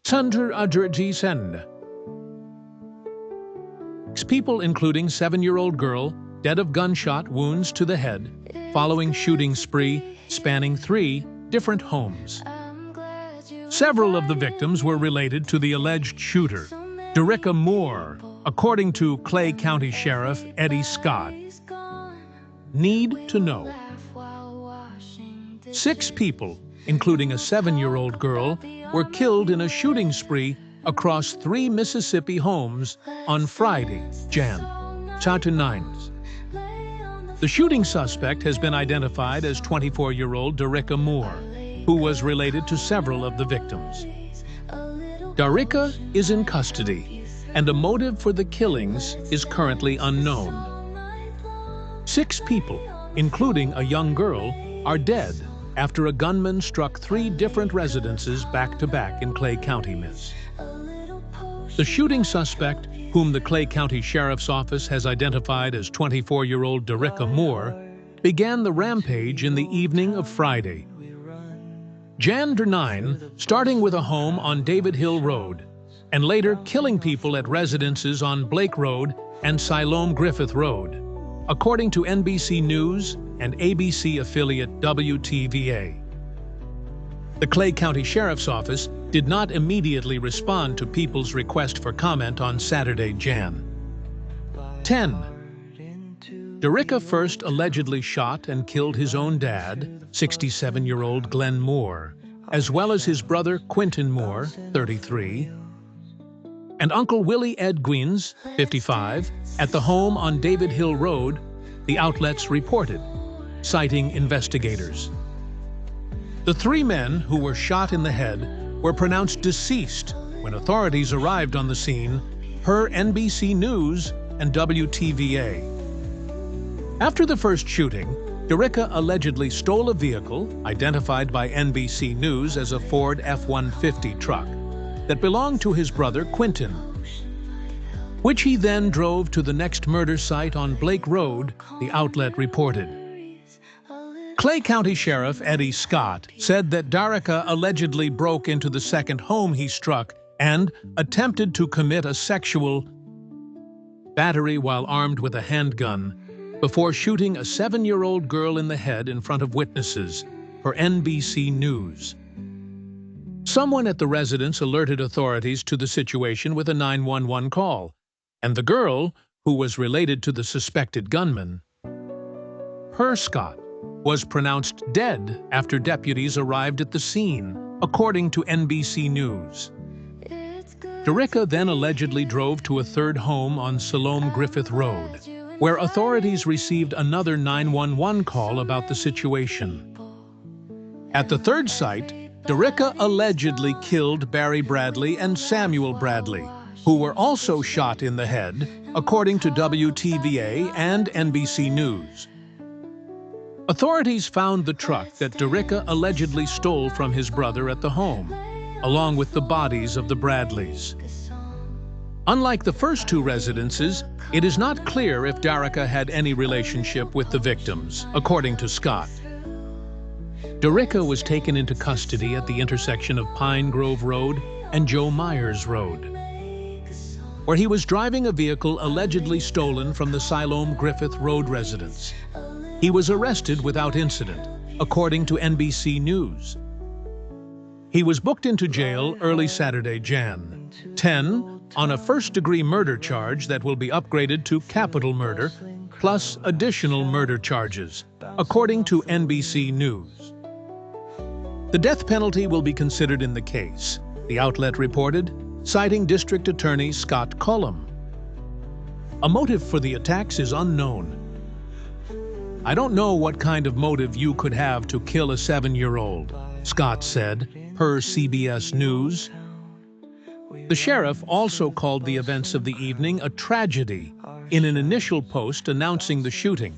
Sunter Adriti Send. 6 people, including 7-year-old girl, dead of gunshot wounds to the head, following shooting spree spanning 3 different homes. Several of the victims were related to the alleged shooter, Daricka Moore, according to Clay County Sheriff Eddie Scott. Need to know. 6 people, including a 7-year-old girl, were killed in a shooting spree across 3 Mississippi homes on Friday, Jan. 9. The shooting suspect has been identified as 24-year-old Daricka Moore, who was related to several of the victims. Daricka is in custody, and a motive for the killings is currently unknown. 6 people, including a young girl, are dead after a gunman struck 3 different residences back-to-back in Clay County, Miss. The shooting suspect, whom the Clay County Sheriff's Office has identified as 24-year-old Daricka Moore, began the rampage in the evening of Friday, Jan 9, starting with a home on David Hill Road, and later killing people at residences on Blake Road and Siloam Griffith Road, according to NBC News and ABC affiliate WTVA. The Clay County Sheriff's Office did not immediately respond to people's request for comment on Saturday, Jan. 10. Daricka first allegedly shot and killed his own dad, 67-year-old Glenn Moore, as well as his brother Quentin Moore, 33, and Uncle Willie Ed Gwynns, 55, at the home on David Hill Road, the outlets reported, citing investigators. The 3 men who were shot in the head were pronounced deceased when authorities arrived on the scene, per NBC News and WTVA. After the first shooting, Daricka allegedly stole a vehicle, identified by NBC News as a Ford F-150 truck, that belonged to his brother Quentin, which he then drove to the next murder site on Blake Road, the outlet reported. Clay County Sheriff Eddie Scott said that Daricka allegedly broke into the second home he struck and attempted to commit a sexual battery while armed with a handgun before shooting a 7-year-old girl in the head in front of witnesses, per NBC News. Someone at the residence alerted authorities to the situation with a 911 call, and the girl, who was related to the suspected gunman, per Scott, was pronounced dead after deputies arrived at the scene, according to NBC News. Daricka then allegedly drove to a third home on Siloam Griffith Road, where authorities received another 911 call about the situation. At the third site, Daricka allegedly killed Barry Bradley and Samuel Bradley, who were also shot in the head, according to WTVA and NBC News. Authorities found the truck that Daricka allegedly stole from his brother at the home, along with the bodies of the Bradleys. Unlike the first 2 residences, it is not clear if Daricka had any relationship with the victims, according to Scott. Daricka was taken into custody at the intersection of Pine Grove Road and Joe Myers Road, where he was driving a vehicle allegedly stolen from the Siloam Griffith Road residence. He was arrested without incident, according to NBC News. He was booked into jail early Saturday, Jan. 10, on a first-degree murder charge that will be upgraded to capital murder, plus additional murder charges, according to NBC News. The death penalty will be considered in the case, the outlet reported, citing District Attorney Scott Cullum. A motive for the attacks is unknown. "I don't know what kind of motive you could have to kill a 7-year-old, Scott said, per CBS News. The sheriff also called the events of the evening a tragedy in an initial post announcing the shooting.